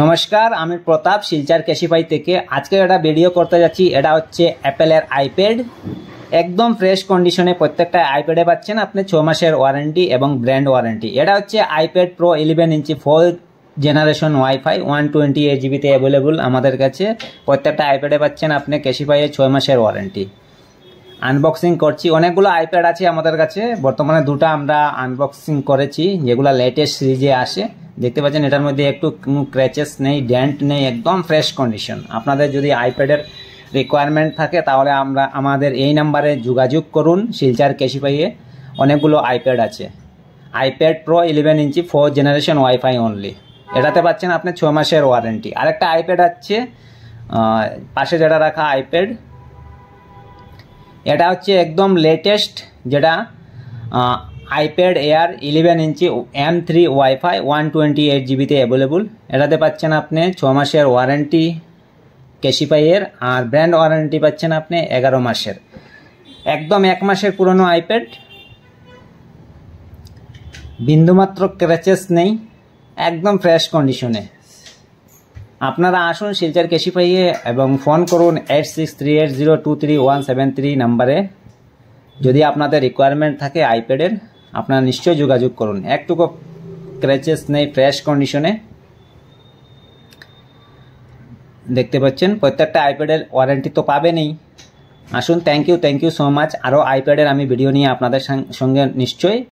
নমস্কার, আমি প্রতাপ শিলচর ক্যাশিফাই থেকে আজকে একটা ভিডিও করতে যাচ্ছি। এটা হচ্ছে অ্যাপেলের আইপ্যাড, একদম ফ্রেশ কন্ডিশনে প্রত্যেকটা আইপ্যাডে পাচ্ছেন আপনি 6 মাসের ওয়ারেন্টি এবং ব্র্যান্ড ওয়ারেন্টি। এটা হচ্ছে আইপ্যাড প্রো 11 ইঞ্চি 4 জেনারেশন ওয়াইফাই 128 জিবিতে অ্যাভেলেবল আমাদের কাছে। প্রত্যেকটা আইপ্যাডে পাচ্ছেন আপনি ক্যাশিফাইয়ের 6 মাসের ওয়ারেন্টি। আনবক্সিং করছি, অনেকগুলো আইপ্যাড আছে আমাদের কাছে, বর্তমানে দুটো আমরা আনবক্সিং করেছি যেগুলো লেটেস্ট সিরিজে আসে। দেখতে পাচ্ছেন এটার মধ্যে একটু ক্র্যাচেস নেই, ডেন্ট নেই, একদম ফ্রেশ কন্ডিশন। আপনাদের যদি আইপ্যাডের রিকোয়ারমেন্ট থাকে তাহলে আমাদের এই নাম্বারে যোগাযোগ করুন। শিলচর ক্যাশিফাইয়ে অনেকগুলো আইপ্যাড আছে। আইপ্যাড প্রো 11 ইঞ্চি 4 জেনারেশন ওয়াইফাই অনলি, এটাতে পাচ্ছেন আপনি 6 মাসের ওয়ারেন্টি। আরেকটা আইপ্যাড আছে পাশে যেটা রাখা আইপ্যাড, এটা হচ্ছে একদম লেটেস্ট, যেটা আইপ্যাড এয়ার 11 ইঞ্চি M3 ওয়াইফাই 128 জিবিতে অ্যাভেলেবল। এটাতে পাচ্ছেন আপনি 6 মাসের ওয়ারেন্টি ক্যাশিফাইয়ের, আর ব্র্যান্ড ওয়ারেন্টি পাচ্ছেন আপনি 11 মাসের। একদম 1 মাসের পুরনো আইপ্যাড, বিন্দুমাত্র ক্র্যাচেস নেই, একদম ফ্রেশ কন্ডিশনে। আপনারা আসুন শিলচর ক্যাশিফাইয়ে এবং ফোন করুন 8638023173 নাম্বারে। যদি আপনাদের রিকোয়ারমেন্ট থাকে আইপ্যাডের, আপনারা নিশ্চয়ই যোগাযোগ করুন। একটুকু ক্র্যাচেস নেই, ফ্রেশ কন্ডিশনে দেখতে পাচ্ছেন। প্রত্যেকটা আইপ্যাডের ওয়ারেন্টি তো পাবেনই। আসুন, থ্যাংক ইউ সো মাচ। আরও আইপ্যাডের আমি ভিডিও নিয়ে আপনাদের সঙ্গে নিশ্চয়ই